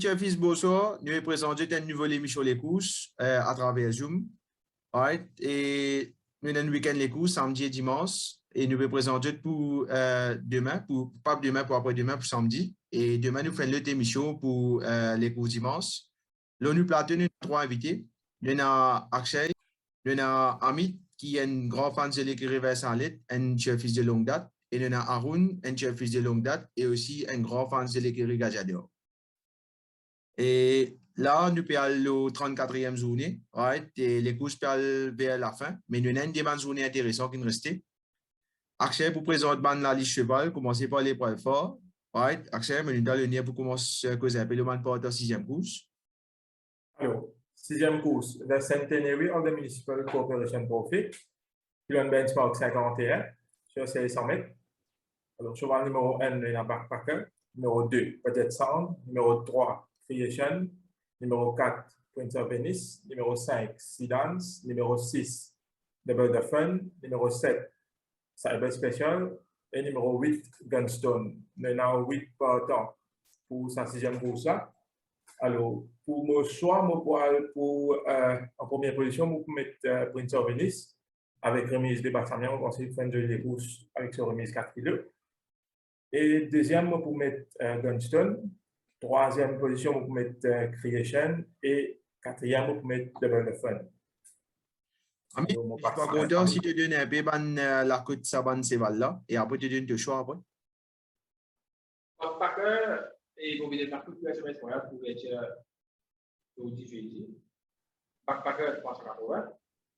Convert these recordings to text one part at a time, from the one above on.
Ami Fils Bosso, nous présentons une nouvelle émission Les Courses à travers Zoom. Right? Et nous avons un week-end Les Courses, samedi et dimanche. Et nous vous présenter pour demain, pas demain, pour après-demain, pour samedi. Et demain, nous faisons l'autre émission pour Les Courses dimanche. Là, nous platons, nous avons 3 invités. Nous avons Akshay, nous avons Amit, qui est un grand fan de l'écurie Versailles, un chef-fils de longue date. Et nous avons Arun, un chef-fils de longue date, et aussi un grand fan de l'écurie Gajador. Et là, nous parlons au 34e journée, right? Et les courses parlent vers la fin, mais nous avons des bonnes journées intéressantes qui nous restent. Akshay, pour présenter la liste cheval, commencez par l'épreuve fort. Right? Akshay, nous allons venir pour commencer à causer un peu le man pour la 6e course. Alors, 6e course, the Centenary of the Municipal Corporation Trophy, Pilon Benchmark 51, sur 600 mètres. Alors, cheval numéro 1, le Backpacker. Numéro 2, Project Sound. Numéro 3, Creation. Numéro 4, Prince of Venice. Numéro 5, Sedans. Numéro 6, Double the Fun. Numéro 7, Cyber Special. Et numéro 8, Gunstone. Nous avons 8 par temps pour sa 6e course-là. Alors, pour mon choix, en première position, je vais mettre Prince of Venice avec remise de Bassamian. On va essayer de faire des courses avec sa remise 4 kg. Et deuxième, pour mettre Gunstone. Troisième position, pour mettre Creation. Et quatrième, pour mettre Double the Fun. Ami, je suis pas content si tu donnes un peu la côte Saban Seval-là. Et après, tu donnes le choix après. Backpacker, et vous venez partout pour SMS pour être jeudi, jeudi. Backpacker 380,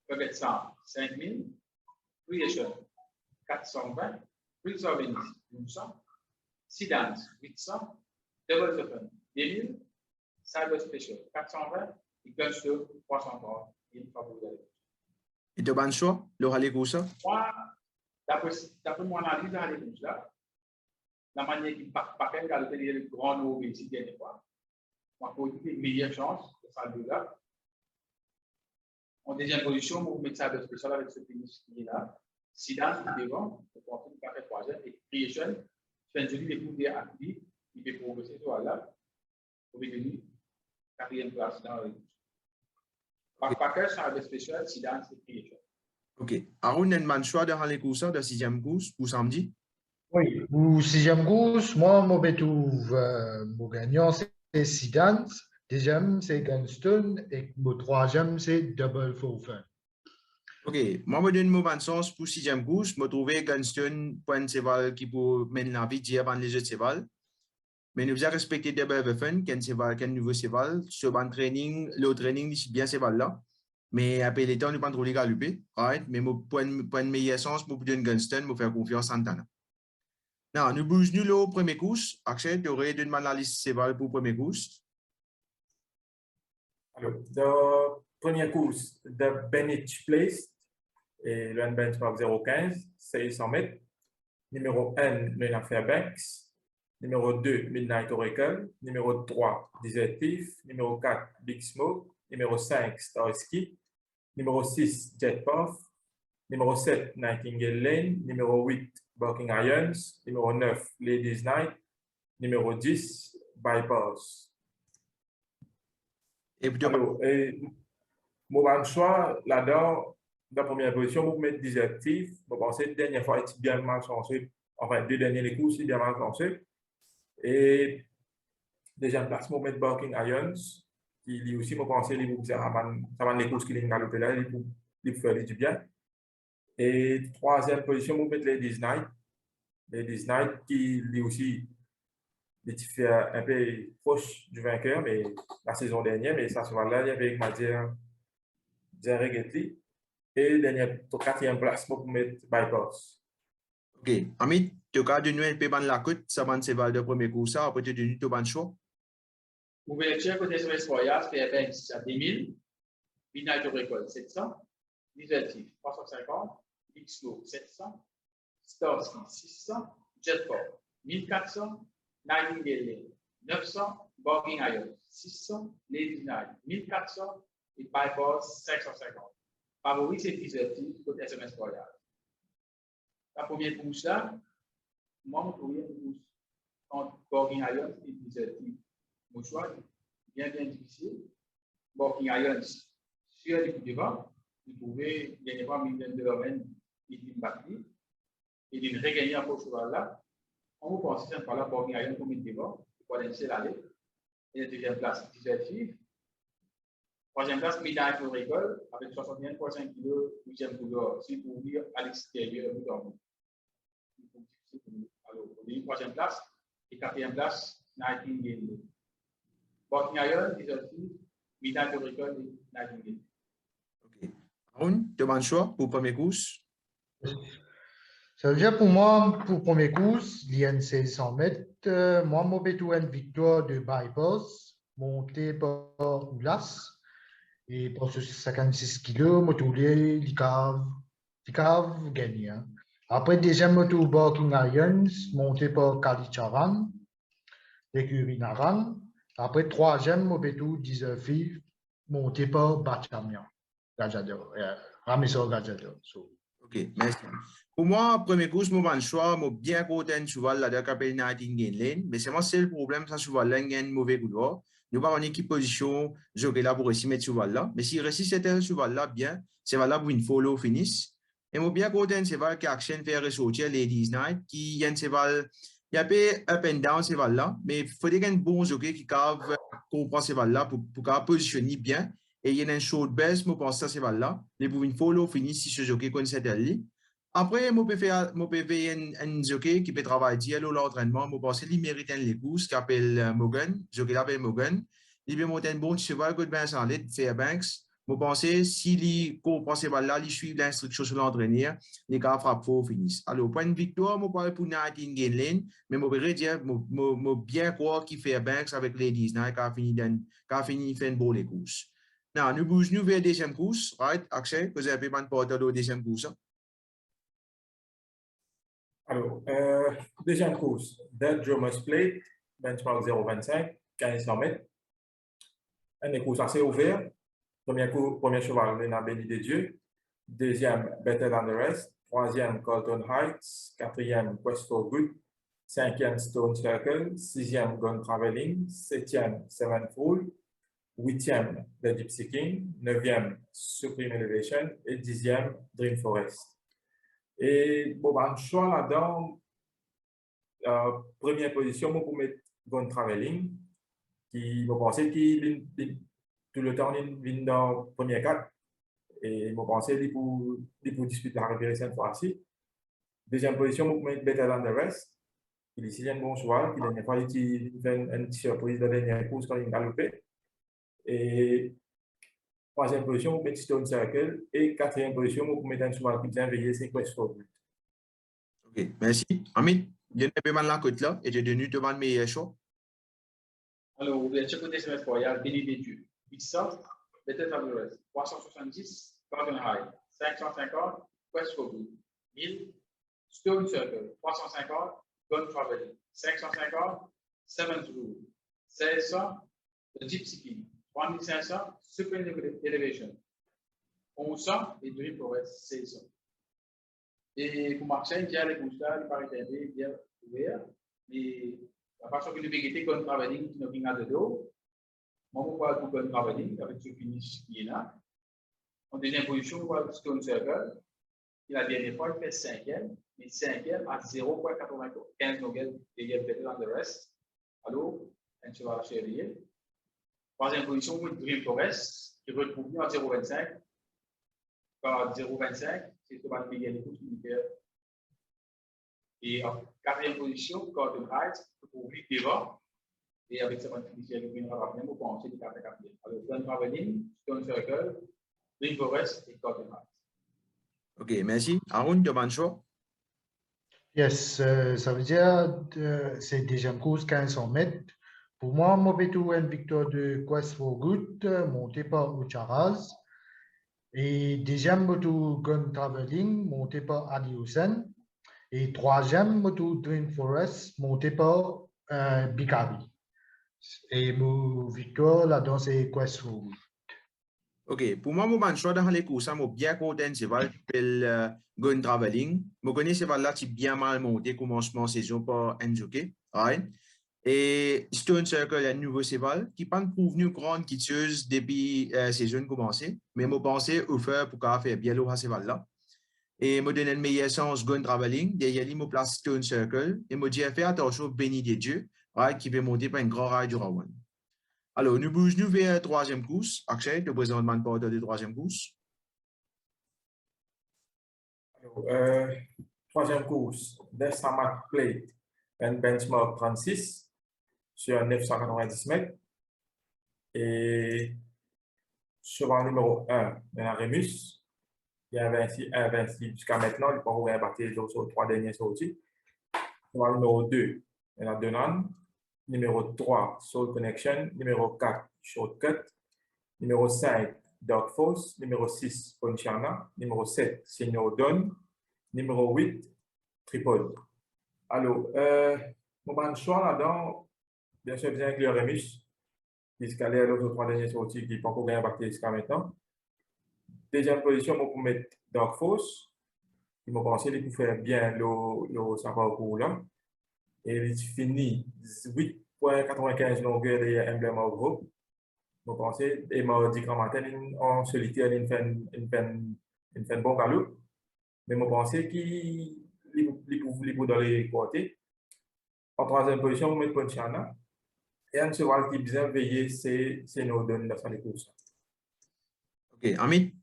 Project Sound 5000, Creation 420, Prince of Venice 900, Sedans 800, Double the Fun 2000, Cyber Special 420 et Gunstone 330. Et tu as un choix, le rallye comme ça? Moi, d'après mon analyse, dans les courses là, la manière qui Backpacker a été le grand nouveau ici dernière fois. On a une meilleure chance de faire le là. En deuxième position, vous mettez ça de spécial avec ce finish qui est là. Sedans qui est devant, vous portez une carte troisième et Creation, je fais les coups d'actifs, il peut progresser sur là. Vous avez devenu 4e place dans le Backpacker, ça de spécial, Sedans et Creation. Ok. Arun, un choix de rallye comme ça, de 6e course pour samedi? Oui, pour 6e course, moi, mon gagnant, c'est Sedans. Deuxième, c'est Gunstone. Et mon troisième, c'est Double for Fun. Ok. Moi, je donne mon bonne chance pour 6e course. Je trouve Gunstone, point de cheval qui peut mener la vie avant les autres chevals. Mais nous avons respecté Double for Fun, qui est un nouveau cheval. Sur le training, le training, c'est bien cheval là. Mais après les temps, nous ne pas trop les galoper. Right? Mais pour une meilleure chance, pour donner Gunstone, pour faire confiance à Santana. Non, nous bougeons le premier course. Akshay, tu aurais donné la liste cheval pour le premier course. Alors, la première course, The Benich Place, et le benchmark 015, 600 mètres. Numéro 1, le Fairbanks. Numéro 2, Midnight Oracle. Numéro 3, Desertif. Numéro 4, Big Smoke. Numéro 5, Starsky. Numéro 6, Jetpath. Numéro 7, Nightingale Lane. Numéro 8, Barking Irons. Numéro 9, Ladies Night. Numéro 10, Bypass. Et mon choix là-dedans, dans la première position, vous mettez Desertif. Je pense que la dernière fois, il était bien mal chanceux. Enfin, 2 derniers courses, il est bien mal chanceux. Et deuxième place, je vais mettre Barking Irons. Qui aussi, je pense que ça va les courses qui sont galopées là, il peut faire du bien. Et troisième position, je vais mettre Ladies Night. Ladies Night qui lui aussi il fait un peu proche du vainqueur, mais la saison dernière, mais ça se va là, il y avait Madia Zaregetli. Et dernière, 4e place pour mettre Bypass. Ok. Amit, tu as donné un peu de la côte, ça va se de premier course, après tu as donné ton choix. Ouverture côté SMS Royal, Fairbanks à 10 000, Midnight Oracle 700, Desertif 350, Big Slow 700, Starsky 600, Jetport 1400, Nightingale Lane 900, Barking Iron 600, Lady Night 1400 et Bypass 550. Favori, c'est Desertif côté SMS Royal. La première course là, moi, je trouve une course entre Barking Iron et Desertif. Mon choix, bien difficile. Bon, il y a sur les coups de vent, vous pouvez gagner pas millions de domaines qui sont battus et de regagner un peu ce cheval-là. On vous pense que c'est pas là pour gagner un combien de vent, pour laisser l'aller. Et la deuxième place, 18 troisième place, médaille pour l'école, avec 61,5 kg, 8e couleur, si vous voulez à l'extérieur, vous dormez. Alors, troisième place, et quatrième place, Nightingale. Bon, Nyayon, 18, médaille pour l'école et Nightingale. OK. Aaron, demande choix pour premier course. Ça veut dire pour moi, pour premier course, l'INC 100 mètres, moi, mon bétou une victoire de bypass, monté par Oulas. Et pour ce 56 kg, je suis l'ICAV gagné. Après, deuxième moto Barking Irons, monté par Kalicharan, l'écurie Naran. Après, troisième, je suis 19 filles, monté par Bachamian, Gajador, Ramesor Gajador. OK, merci. Pour moi, premier course, je vais choix, je bien content de cheval là, de Capel Nightingale Lane, mais c'est moi, c'est le problème, ça cheval-là, il y a un mauvais couloir. Nous avons une équipe position, jockey là pour réussir mettre cheval-là, mais si réussit cet cheval-là bien, c'est valable pour une follow finish. Et moi, bien content, c'est vrai qu'Action fait ressortir Ladies Night, qui y a un cheval, il y a pas up and down cheval-là, mais il faudrait un bon jockey qui capable comprendre cheval-là pour positionner bien. Et il y a un short base, je pense que c'est là. Les pour une follow finish si ce jockey connaît cette ligne. Après, je peux faire un jockey qui peut travailler à l'entraînement. Je pense qu'il mérite un courses qui s'appelle Morgan. Jockey l'appelle Morgan. Il peut monter un bon cheval, good ben sans l'aide, Fairbanks. Je pense que s'il comprend ce cheval-là, il suit l'instruction sur l'entraîneur, il va frapper fort finish. Alors, pour une victoire, je parle pour Nightingale Lane, mais je peux dire, je bien croire qu'il fait Fairbanks avec Ladies Night, qui a fini faire une bonne course. Now, nous bougeons vers la deuxième course, right, Akshay, vous avez pas de porte de la deuxième course. Alors, deuxième course, Dead Drummers Plate, benchmark 0,25, 1500 mètres. Une course assez ouverte. Premier cheval, Lena Béni de Dieu. Deuxième, Better Than the Rest. Troisième, Colton Heights. Quatrième, Quest for Good. Cinquième, Stone Circle. Sixième, Gun Traveling. Septième, Seven Fool. Huitième, The Gypsy King. Neuvième, Supreme Elevation. Et dixième, Dream Forest. Et bon, ben, choix là-dedans, première position, pour mettre Gun Traveling, qui me pensait qu'il tout le temps il vient dans le premier cadre. Et me pensais qu'il pour disputer la révérence cette fois-ci. Deuxième position, pour mettre Better Than the Rest. Il est ici un bon choix, qui dernière fois il fait une surprise de la dernière course quand il a galopé. Et troisième position, vous mettez Stone Circle. Et quatrième position, vous mettez un cheval qui vient veiller, c'est Quest for Good. OK, merci. Amit, il y a un peu mal la côte là, et j'ai devenu devant le meilleur choix. Alors, vous êtes côté semestre royal, béni des dieux. 800, Better Than the Rest. 370, Garden High. 550, Quest for Good. 1000, Stone Circle. 350, Gun Traveling. 550, Seventh Rule. 1600, The Gypsy King. 3500, Supreme Elevation. 1100 et Dream Forest, 1600. Et pour Marseille, il y a les constats, il paraît bien ouvert. Mais la façon que nous vérité comme travelling, qui nous vient de dos, moi, on voit tout comme travelling avec ce finish qui est là. En deuxième position, on voit Stone Circle. Et la dernière fois, il fait cinquième, mais cinquième à 0,95 nouvelles et il y a Better Than the Rest. Alors, un cheval chéri. Troisième position, Dream Forest, qui retrouve à 0,25. Par 0,25, c'est ce qu'on va payer les coûts militaires. Et en quatrième position, Gordon Heights, pour lui devant. Et avec sa fiduciaire, il viendra bien pour penser du quatrième. Alors, Gun Traveling, Stone Circle, Dream Forest et Gordon Heights. OK, merci. Aaron, demande choix. Yes, ça veut dire c'est deuxième course 1500 mètres. Pour moi, Mobetu une victoire de Quest for Good, monté par Ucharaz. Et deuxième moto Gun Traveling, monté par Ali Hussein. Et troisième moto Dream Forest, monté par Bikari. Et mon victoire là-dedans, c'est Quest for Good. OK, pour moi, mon choix dans les courses, je suis bien content, c'est vrai, Gun Traveling. Je connais ce cheval-là, qui est bien mal monté, commencement saison par un jockey. Right? Et Stone Circle est un nouveau cheval qui pas prouve une grande quitteuse depuis la saison commencée, mais je pense au fait pour faire bien le cheval là. Et me donner une meilleure chance de travelling, derrière lui, me place Stone Circle et me dit faire attention au béni des dieux, qui peut monter par un grand rail du Rowan. Alors, nous bougeons vers la troisième course. Akshay, te présente le porteur de la troisième course. Alors, troisième course, Desamat Plate, un benchmark 36 sur 990 mètres. Et cheval numéro 1, il y a Remus. Il y a 26 jusqu'à maintenant. Il n'a pas ouvert les autres 3 derniers sorties. Cheval numéro 2, il y a Donan. Numéro 3, Soul Connection. Numéro 4, Shortcut. Numéro 5, Dark Force. Numéro 6, Ponchiana. Numéro 7, Senior Don. Numéro 8, Tripod. Alors, mon choix là-dedans, bien sûr, bien que le Remus, puisqu'il y a les autres 3 derniers sorties qui n'ont pas encore bien impacté jusqu'à maintenant. Deuxième position, je vais mettre Dark Force. Ils m'ont pensé qu'il pouvait faire bien le parcours là. Et il finit 8,95 longueur de Emblem of Hope. Je pense et m'a dit qu'en matin, en solitaire, il fait un bon galop. Mais je pense qu'il est dans les côtés. En troisième position, je vais mettre Ponchiana. Et un cheval qui bien veillé, c'est nos donnes dans les courses. Ok, Amit,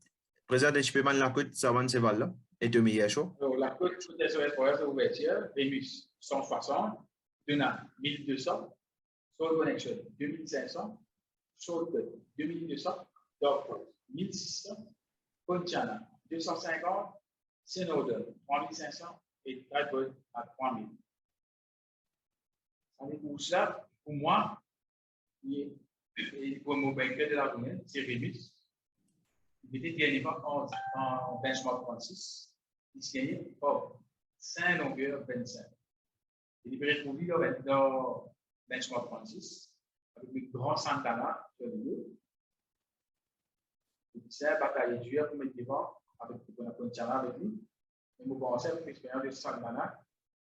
présente un petit peu la côte, ça va ce cheval là. Et tu meilleur choix. La côte des OS ouverture, Remus 160, Duna 1200, Soul Connection 2500, Shortcut 2200, Dark 1600, Ponchiana 250, Snowden 3500 et Tripod à 3000. Pour ça, pour moi, pour mon vainqueur de la journée, c'est Remus. Il était dernièrement en benchmark 36. Il s'est gagné par 5 longueurs 25. Il est retrouvé dans benchmark 36 avec le grand Santana sur le dos. C'est un bataille dur pour mettre devant avec le Ponchiana avec lui. Et nous pensons avec l'expérience de Santana,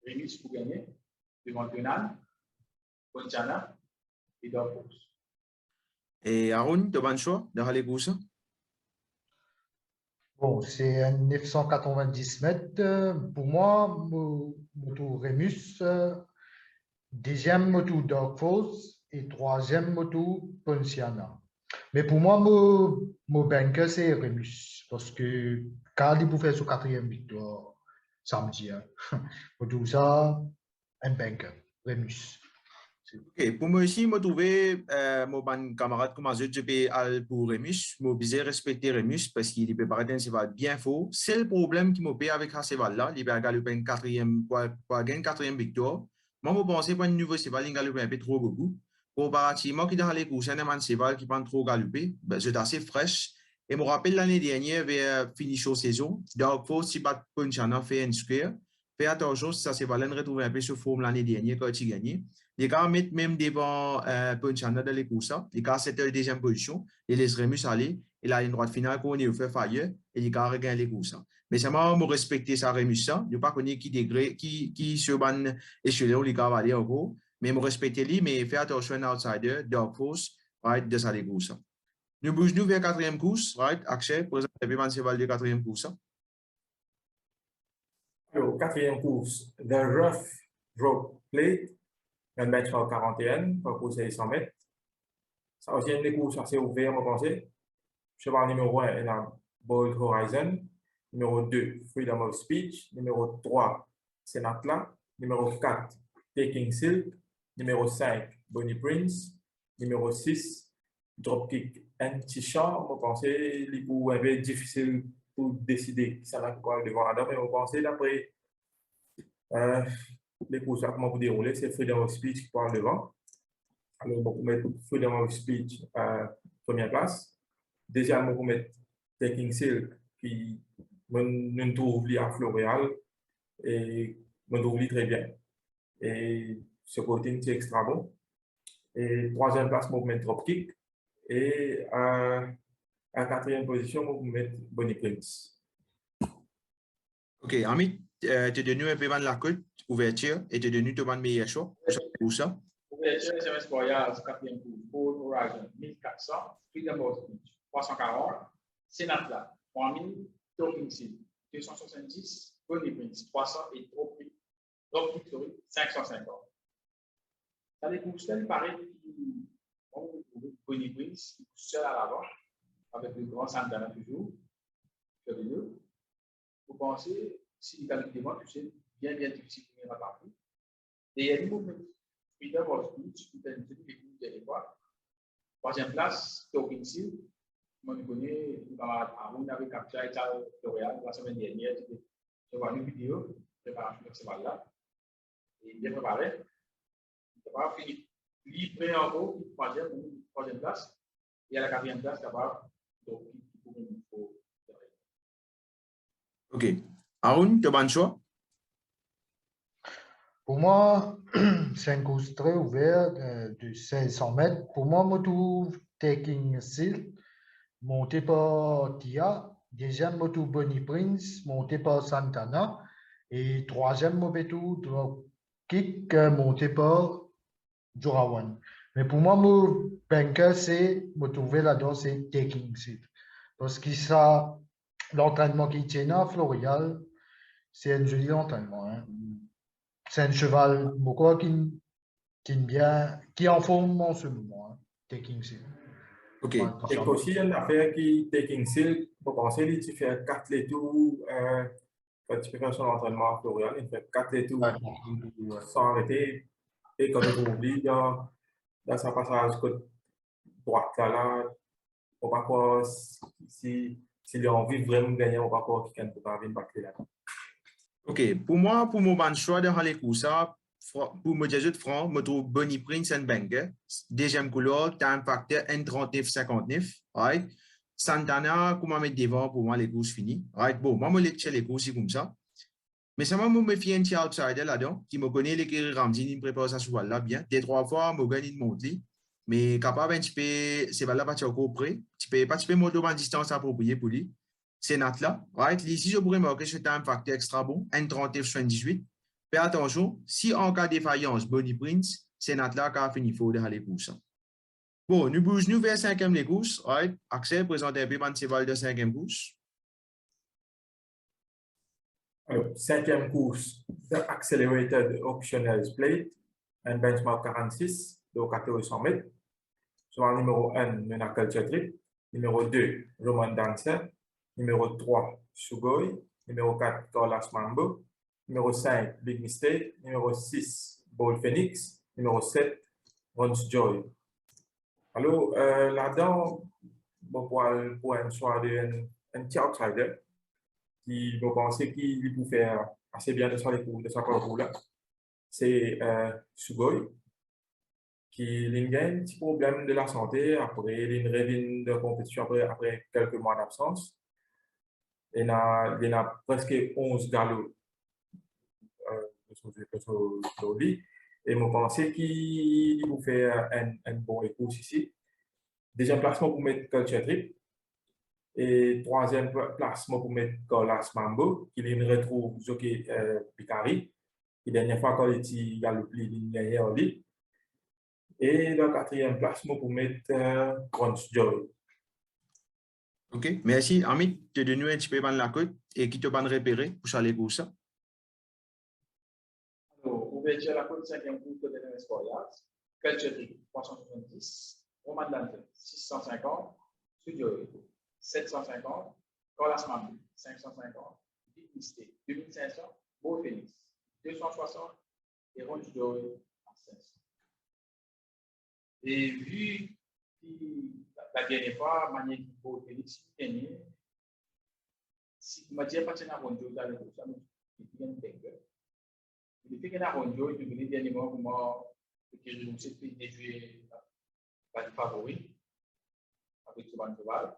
Remus pour gagner devant Donan, Ponchiana et Dorfos. Et Arun, tu as un choix dans les courses? Bon, c'est un 990 mètres. Pour moi, moto Remus, deuxième moto Dark Force et troisième moto Ponchiana. Mais pour moi, mon banker, c'est Remus. Parce que quand il pouvait faire sa quatrième victoire samedi, pour tout ça, un banker, Remus. Ok, pour moi aussi, je trouvé mon camarade comme je peux pour Remus. Je vais respecter Remus parce qu'il peut paraître un cheval bien faux. C'est le problème qui m'a fait avec ce cheval-là. Il va gagner une quatrième victoire. Moi, je pense que un nouveau cheval, il galope un peu trop beaucoup. Comparativement, qui dans les courses, un cheval qui prend trop galoper, c'est assez fraîche. Et je me rappelle l'année dernière, vers finish la saison, Dark Force, si bat Ponchiana fait un square. Fais attention, ça cheval retrouve un peu sur forme l'année dernière quand il gagnait. Les gars mettent même devant Ponchiana dans les courses. Les gars, c'était la deuxième position. Ils laissent Remus aller. Et là, une droite finale, qu'on est fait faillir. Et les gars regagnent les courses. Mais c'est moi, je respecte ça, Remus. Je ne pas connaître qui degré, qui se ban échelon, les gars, va aller en gros. Mais je respecte lui, mais fais attention à outsider, Dark Force, right, de ça les courses. Nous bougeons vers la quatrième course, right, Akshay, présente le cheval de quatrième course. Alors, quatrième course, The Rough Rope Plate. Un benchmark 41, parcours 100 mètres. Ça aussi une course assez ouverte, je pense. Cheval numéro 1 est la Bold Horizon. Numéro 2, Freedom of Speech. Numéro 3, Senatla. Numéro 4, Taking Silk. Numéro 5, Bonnie Prince. Numéro 6, Dropkick Anti-Champ. Je pense que c'est un peu difficile pour décider qui ça va devant la dame, mais je pense d'après les courses, comment vous dérouler, c'est Freedom of Speech qui parle devant. Alors, on va mettre Freedom of Speech première place. Deuxièmement, on va mettre Taking Silk qui nous trouve à Floréal et nous trouve très bien. Et ce côté, c'est extra bon. Et troisième place, on va mettre Dropkick. Et en quatrième position, on va mettre Bonnie Prince. Ok, Amit, tu es devenu un peu de la côte, ouverture, et tu es devenu le meilleur choix pour ça? Pour Ouverture SMS Royals, 4e cours. Bold Horizon, 1400. Freedom of Speech, 340. Senatla, 3000. Talking Seal, 270. Bonnie Prince, 300. Et Dropkick, 550. Ça les cours, il paraît que Bonnie Prince, seul à l'avant, avec le grand Santana toujours. Vous pensez, si les calculs tu sais, bien difficile pour la partie. Et il y a des mouvements. Freedom of Speech, qui est les coups de l'époque. Troisième place, Talking Seal. Moi, je connais, on avait capturé L'Oréal la semaine dernière. Je vois une vidéo, préparation de ce là et bien préparé. Je pas fini. Livré en haut, troisième place. Et à la quatrième place, d'abord, donc, il faut. OK. Arun, tu as un choix? Pour moi, c'est un course très ouvert de 1600 mètres. Pour moi, je trouve Taking Seal, monté par Tia. Deuxième, je trouve Bonnie Prince, monté par Santana. Et troisième, je trouve Dropkick, monté par Jorawan. Mais pour moi, mon banker, c'est, je trouve là-dedans, c'est Taking Seal. Parce que ça, l'entraînement qu'il tient à Florial, c'est un joli entraînement. Hein. C'est un cheval, pourquoi qui en forme en ce moment, hein, Taking Seal. OK. Et aussi, il y a une affaire qui, Taking Seal, pour penser, il fait 4 les tours, quand tu peux faire son entraînement à Florian, il fait 4 les tours sans arrêter. Et quand tu oublies, dans sa passage côte droite, là, on va pas s'il a envie de vraiment gagner, on va pas qu'il peut pas venir battre là. OK. Pour moi, pour mon ban choix dans les courses, pour me dire de franc, je trouve Bonnie Prince and Banker. Deuxième couleur, time factor N39-59. Right? Santana, comment mettre devant pour moi les courses finies. Right? Bon, moi, je vais les courses comme ça. Mais ça m'a me fait un petit outsider là-dedans, qui me connaît les Ramsey, il me prépare ça souvent là bien. Des 3 fois, je gagne une montée. Mais capable un petit peu, c'est pas là, pas encore près. Tu peux pas monter en distance appropriée pour lui. C'est notre là. Right? Ici, je pourrais marquer ce time factor extra bon, N39-78. Fais attention, si en cas de défaillance, Bonnie Prince, c'est notre là qui a fini faux de les courses. Bon, nous bougeons vers 5e les courses. Right? Axel, présente un peu mon cheval de 5e course. Alors, 5e course, The Accelerated Optional Plate, un benchmark 46, de 1400 mètres. Sur le numéro 1, Nuna Culture Trip. Numéro 2, Roman Dancer. Numéro 3, Sugoi. Numéro 4, Corlas Mambo. Numéro 5, Big Mistake. Numéro 6, Bold Phoenix. Numéro 7, Runs Joy. Alors, là-dedans, pour un choix d'un petit outsider qui va penser qu'il peut faire assez bien de sa parcours là, c'est Sugoi, qui a un petit problème de la santé après une revient de compétition après quelques mois d'absence. Il a presque 11 galops sur lui. Et je pense qu'il peut faire un bon écoute ici. Deuxième placement pour mettre Culture Trip. Et troisième placement pour mettre Corlas Mambo, qui retrouve Jockey Picari. La dernière fois, quand il y a le pli, il y a lui. Et le quatrième placement pour mettre Crunch Joy. OK, merci. Amit, tu as donné un petit peu de la côte et qui te va repérer pour ça les courses. Alors, ouverture à la côte 5e course de l'NS Royals, Culture Trip 370, Roman Dante 650, Studio 750, Corlas Mambo 550, Big Mistake 2500, Beau Phoenix 260 et Ronge Joy à 500. Et vu la dernière fois, manière qui Beau Phoenix gagné, si vous m'avez pas à Ronge Joy dans le course, je vais gagner. Il fait qu'il y a Ronge Joy, je vais dire comment je me suis déjoué par le favori avec ce ban cheval.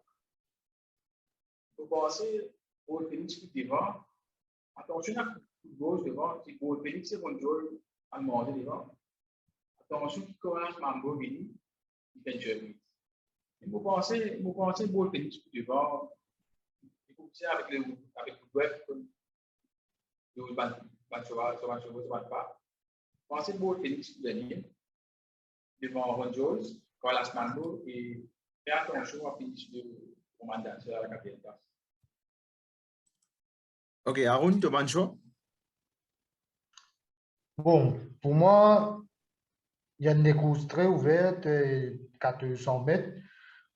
Vous pensez au Phoenix qui devant, attention à coup de gauche devant, si au Phoenix c'est Ronge Joy à demander devant. Attention qui commence Mambo Vini, il fait jouer. Vous pensez au Phoenix qui devant, il faut que avec le web, le ban cheval, pas. Pensez au Phoenix qui gagne. devant Ron Jones, Carlos Mando et faire attention à finish de Roman Dancer à la quatrième place. OK, Aaron, tu as un choix? Bon, pour moi, il y a des courses très ouvertes, 400 mètres.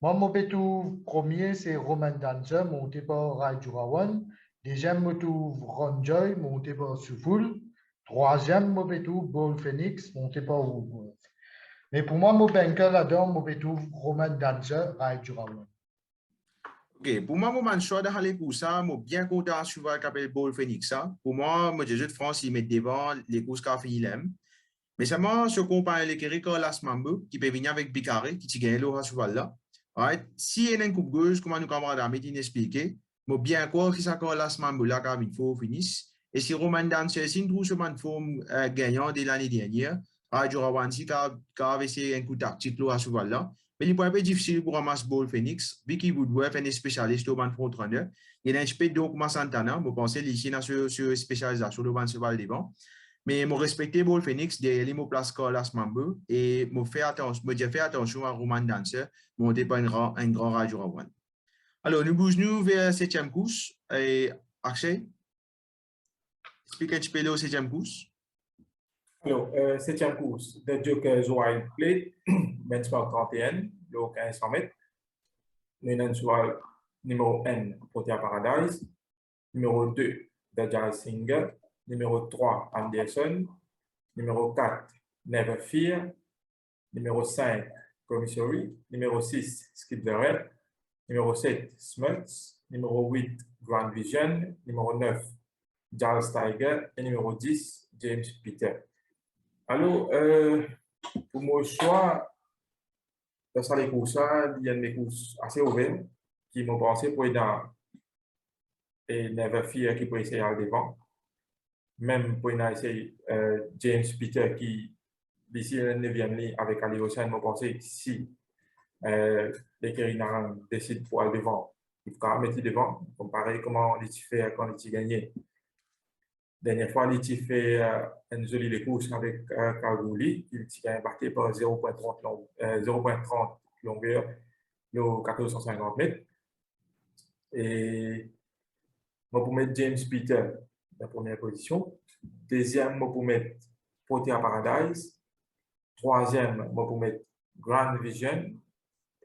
Moi, mon bétou premier, c'est Roman Dancer, monté par Rajurawan. Deuxième, je trouve Ron Joy, monté par Suful. Troisième, mon bétou Ball Phoenix, monté par Woodworth. Mais pour moi, mon banker là-dedans, mon bétou Roman Dancer, Rajurawan. OK, pour moi, mon choix d'aller pour ça, je suis bien content de suivre le Ball Phoenix. Pour moi, les Jeux de France, ils mettent devant les courses qu'a fini l'aime. Mais seulement, je compare les Carlas Mambo, qui peut venir avec Bicarré, qui gagne le cheval là. Right? Si il y a une coupe gauche, comme nos camarades Amédine expliqué, je bien croire que ça Carlas Mambo là, quand il faut finir. Et si Roman Dancer, si trouve ce man forme gagnant de l'année dernière, Radio Rawansi, qui a essayé un coup tactique là, à cheval là. Mais il est un peu difficile pour ramasser Ball Phoenix. Vicky Woodworth, un spécialiste au ban front-runner. Il y a un peu de Santana, je pense ici sur spécialisation au ban cheval devant. Mais je respecte Ball Phoenix, derrière mon place Carlas Mambo et je fais attention à Roman Dancer, monté par un grand Radio Rawan. Alors, nous bougeons vers la 7e course. Et Akshay, explique un petit peu la 7e course. Alors, 7e course, The Joker's Wild Play, benchmark 31, le 1500 mètres. Nous avons numéro 1, Protea Paradise. Numéro 2, The Jazz Singer. Numéro 3, Anderson. Numéro 4, Never Fear. Numéro 5, Promissory. Numéro 6, Skip the Red. Numéro 7, Smuts. Numéro 8, Grand Vision. Numéro 9, Giles Tiger. Et numéro 10, James Peter. Alors, pour mon choix, dans les courses, il y a des courses assez ouvertes qui m'ont pensé pour être dans et Never Fear qui peut essayer à devant. Même pour essayer James Peter qui, d'ici la 9e ligne avec Ali Hossein, m'ont pensé que si les Kérinaran décident pour aller devant, il faut quand même mettre devant, comparé comment il fait quand il gagné. Dernière fois, il fait une jolie course avec Kalgouli, il a embarqué par 0,30 longueur, le 1450 mètres. Et moi, pour mettre James Peter la première position. Deuxième, moi, pour mettre Protea Paradise. Troisième, moi, pour mettre Grand Vision.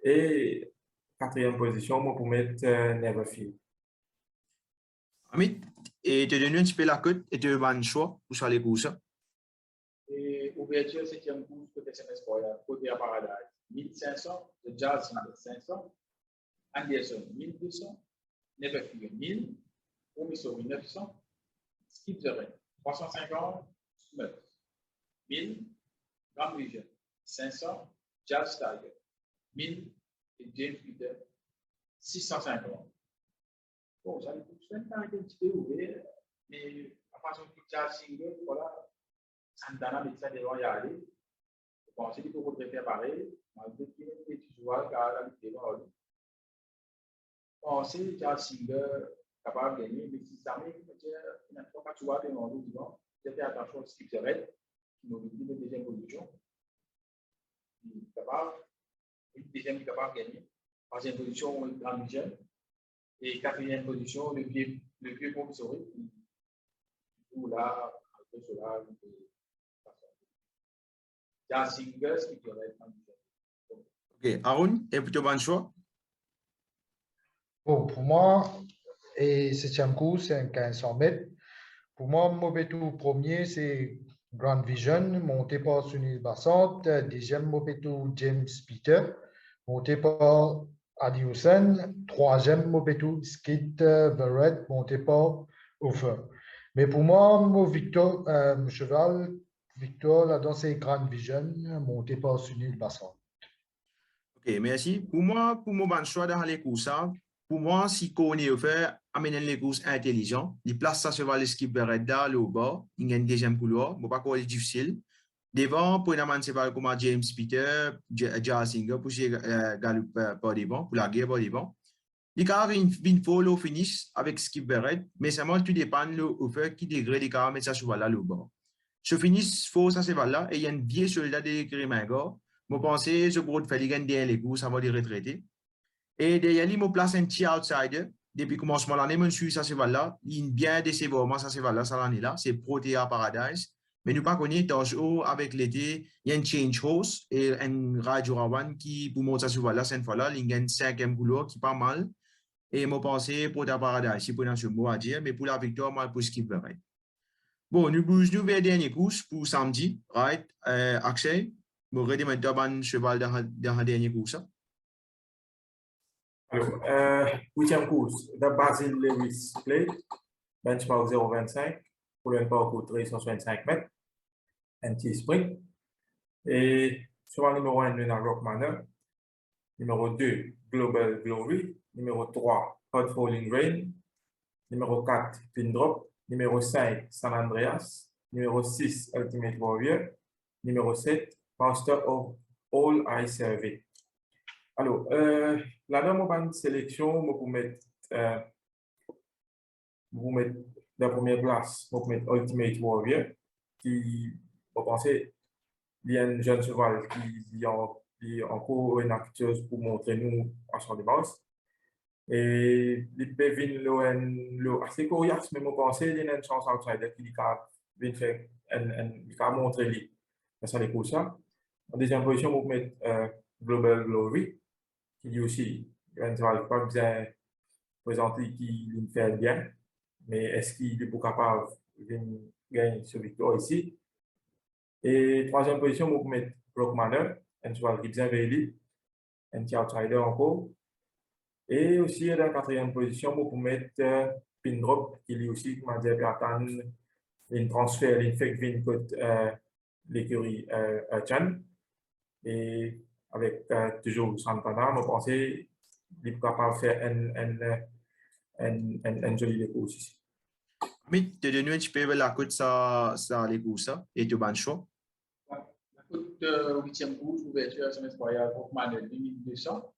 Et quatrième position, moi, pour mettre Never Fear. Amit, et tu as donné un petit peu la cote et tu as un choix pour aller pour ça. Et ouverture, 7e course, côté SMS Protea Paradise, 1500, The Jazz 500, Anderson 1200, Never Fear 1000, Promissory 900, Skip the Red 350, Smut 1000, Grand Vision 500, Jazz Tiger 1000 et James Peter 650. Bon, j'avais un petit peu ouvert, mais à façon de Jazz Single, voilà, Santana met ça devant y aller. Je pensais qu'il faut préparer, malgré qu'il y ait des petits joueurs qui ont devant lui. Pensez Jazz Single capable de gagner, mais si ça met, il y a 3-4 joueurs devant lui devant. J'ai fait attention à Skip the Red, qui nous dit de deuxième position. Il est capable, deuxième est capable de gagner. Troisième position, Grand Vision. Et quatrième position, le vieux Promissory. Où là, un peu cela, il y a un single qui peut être. OK. Aaron, et plutôt bon choix? Bon, pour moi, et 7e course, c'est un 1500 mètres. Pour moi, mon bétou premier, c'est Grand Vision, monté par Sunil Bassant. Deuxième, mon bétou James Peter, monté par Adi Hussein. Troisième, mon bétou Skid Barrett, monté par Hofer. Mais pour moi, mon cheval, Victor, là-dedans, c'est Grand Vision, monté par Sunil Bassant. OK, merci. Pour moi, bon choix dans les courses, pour moi, si on est fait, amener les courses intelligents, il place ça sur le skip Barrett là, le bas, il y a une deuxième couloir, bon, pas quoi, c'est difficile. Devant, pour une amende, c'est pas comme James Peter, Jazz Singer, pour Gallup par devant, pour la guerre par devant. Il y a une fois au finish avec Skip Barrett, mais seulement tout dépend au fait qui degré les cas mettre ça sur là le bas. Ce finish, faut ça c'est là, et il y a une vieille soldat de Crémaga, je pense que je pourrais faire derrière les courses avant de retraiter. Et derrière, je place un petit outsider. Depuis le commencement de l'année, je suis ça cheval-là. Il bien décevant, ça cheval-là, ça l'année-là. C'est Protea Paradise. Mais nous pas connaissons avec l'été, il y a un change horse et un Radio Rawan qui, pour montrer ça cheval-là, cette fois-là, il y a un 5e couleur qui est pas mal. Et je pense que Protea Paradise, c'est pour un mot à dire, mais pour la victoire, moi, pour ce qui veut. Bon, nous bougeons vers la dernière course pour samedi, right? Akshay, je redemande un cheval dans la dernière course. Alors, 8e course, The Basil Lewis Plate, benchmark 0,25, pour le parcours 365 mètres, anti-sprint. Et cheval numéro 1, Luna Rock Manor. Numéro 2, Global Glory. Numéro 3, Hot Falling Rain. Numéro 4, Pin Drop. Numéro 5, San Andreas. Numéro 6, Ultimate Warrior. Numéro 7, Master of All I Serve. Alors, là, dans mon sélection, je vous mettre la première place, je vous mettre Ultimate Warrior, qui, vous pensez, il y a un jeune cheval qui est encore une acteuse pour montrer nous à son dépense. Et il peut venir assez coriace, mais je pense qu'il y a une chance outsider qui a montré lui. Ça, c'est pour ça. En deuxième position, je vous mettre Global Glory, qui dit aussi, il ne va pas bien présenter qu'il fait bien, mais est-ce qu'il est capable de gagner ce victoire ici? Et troisième position, vous mettez Rock Manor, un cheval qui est bien veillé, un petit outsider encore. Et aussi, dans la quatrième position, vous mettez Pin Drop, qui est aussi, comment dire, attendre une transfert, une fake vin côté l'écurie Chan. Et avec toujours Santana, je pense qu'il est capable de faire un joli course ici. Mais tu donnes un petit peu la cote ça les courses et tu bannes choix. La cote 8e course, ouverture SMS Royal, Hawkman 2200,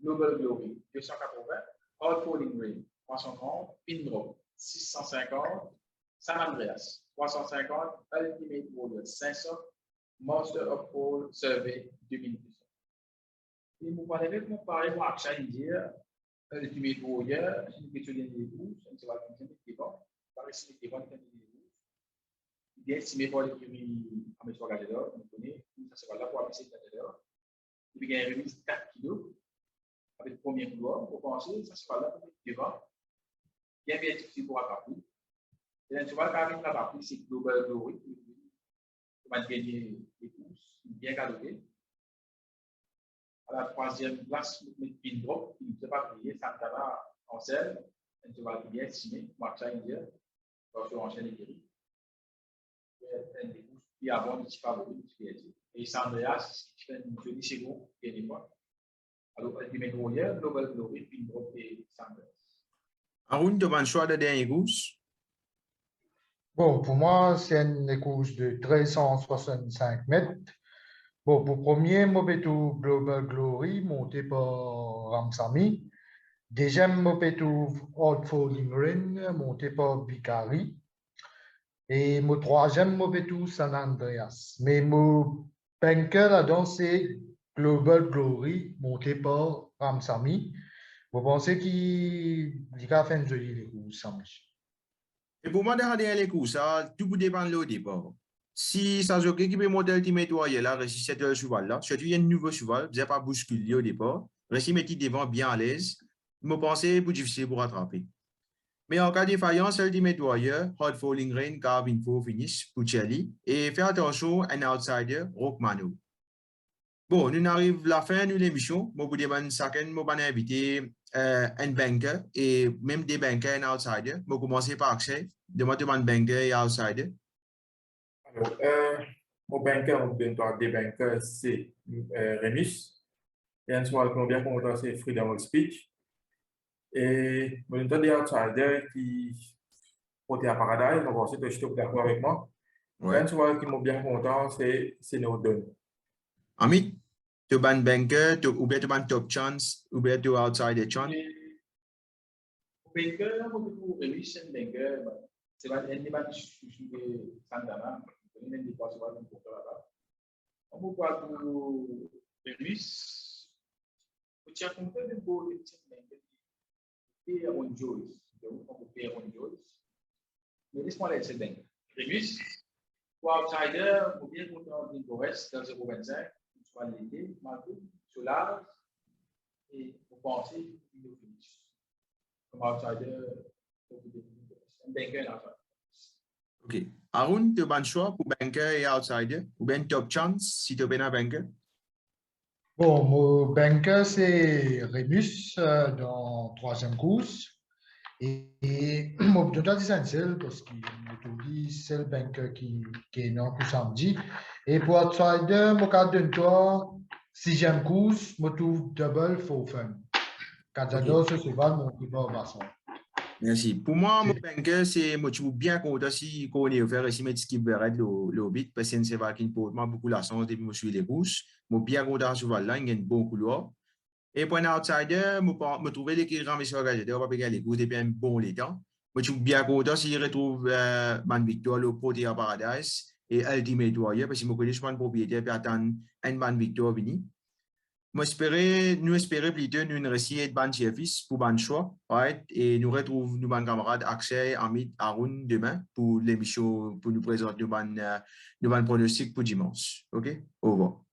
Global Glory 280, Hot Falling Rain 330, Pin Drop 650, San Andreas 350, Ultimate Warrior 500, Master of All Survey 2200. Et vous parlez comparer avec Akshay India, Ultimate Warrior, c'est une question des courses, c'est pas une question de bon. Par ici, les bonnes quantités de rouges. Il est estimé par l'écurie Amétoire Gadedor, on connaît, ça se va là pour abaisser Gadedor. Et puis, il y a une remise 4 kg avec le premier couloir. Pour penser, ça se va là pour être devant. Bien bien difficile pour attraper. Et là, tu vois, quand il a appris, c'est Global Glory qui va gagner les courses, bien galopé. À la troisième place, vous mettez Pin Drop, qui ne peut pas payer, Santana en selle. Un cheval bien estimé, Marcha India. Lorsque l'enchaîne est guéri. Un des courses qui avant de favori, et Sandreas, qui fait une jolie seconde, qui est des mois. Alors, Ultimate Warrior, Global Glory, Pin Drop et Sandreas. Arun, tu as choix de dernière course? Bon, pour moi, c'est une course de 1365 mètres. Bon, pour premier, Mobetu Global Glory, monté par Ramsamy. Deuxième, Mobetu Hot Falling Rain, monté par Bicari. Et mon troisième, Mobetu San Andreas. Mais mon banker là-dedans, c'est Global Glory, monté par Ramsamy. Vous pensez qu'il a fait une jolie course samedi? Et pour moi, derrière les courses, tout peut dépendre au départ. Si ça joue qui peut monter Ultimate Warrior là, réussit cette cheval là, surtout il y a un nouveau cheval, vous n'avez pas bousculé au départ, réussit mettre devant bien à l'aise, je pense que c'est difficile pour rattraper. Mais en cas de défaillance, Ultimate Warrior, Hot Falling Rain, Carbine for Finish, Puccelli, et faire attention à un outsider, Rockmano. Bon, nous arrivons à la fin de l'émission. Je vous demande chacun, je vais inviter un banker et même des bankers et un outsider. Je vais commencer par Akshay. Je vais demander banker et outsider. Alors, mon banker, des bankers, c'est Remis. Et un cheval qu'on bien content, c'est Freedom of Speech. Et mon des outsiders qui côté à Paradise, donc c'est que je suis d'accord avec moi. Ouais. Un cheval qui m'a bien content, c'est Snowden. Amit, tu as un banker, ou bien tu as un top chance, ou bien tu as outsider chance. Banker, pour réussir un banker, c'est pas un débat de Santana, on a des postes là-bas. On va voir pour Remus. Vous tiens compte de vos petits et Aaron Jones. Donc, on peut Aaron Jones. Mais laisse-moi laisser bien. Remus, pour outsider, vous bien content d'une Boris dans 0,25, vous soit l'été, Marco, Solar, et vous pensez qu'il est fini. Comme outsider, un banker là. OK. Arun, tu as un choix pour banker et outsider? Ou bien top chance si tu as un banker? Bon, mon banker, c'est Remus dans troisième course. Et mon total essentiel parce qu'il me dit c'est le banker qui est non pour samedi. Et pour outsider, mon cadre de toi, sixième course, je trouve double for fun. Quand j'adore ce cheval, mon petit au bassin. Merci. Pour moi, mon banker, c'est moi, je suis bien content si on est offert ici, mais ce qui me reste le bit, parce que c'est vrai qu'il porte beaucoup la chance depuis que je suis les courses. Je suis bien content ce cheval-là, il y a un bon couloir. Et pour un outsider, je trouve qu'il ramène sur la on va payer les courses depuis un bon temps. Je suis bien content s'il retrouve Man Victor, le Protea Paradise et Ultimate Warrior, parce que je connais un propriétaire qui attend un Man Victor venu. Nous espérons plutôt nous réussir de ban service pour ban choix, right? Et nous retrouvons nos camarades Axel, Amit, Arun demain pour l'émission, pour nous présenter nos ban pronostics pour dimanche. OK? Au revoir.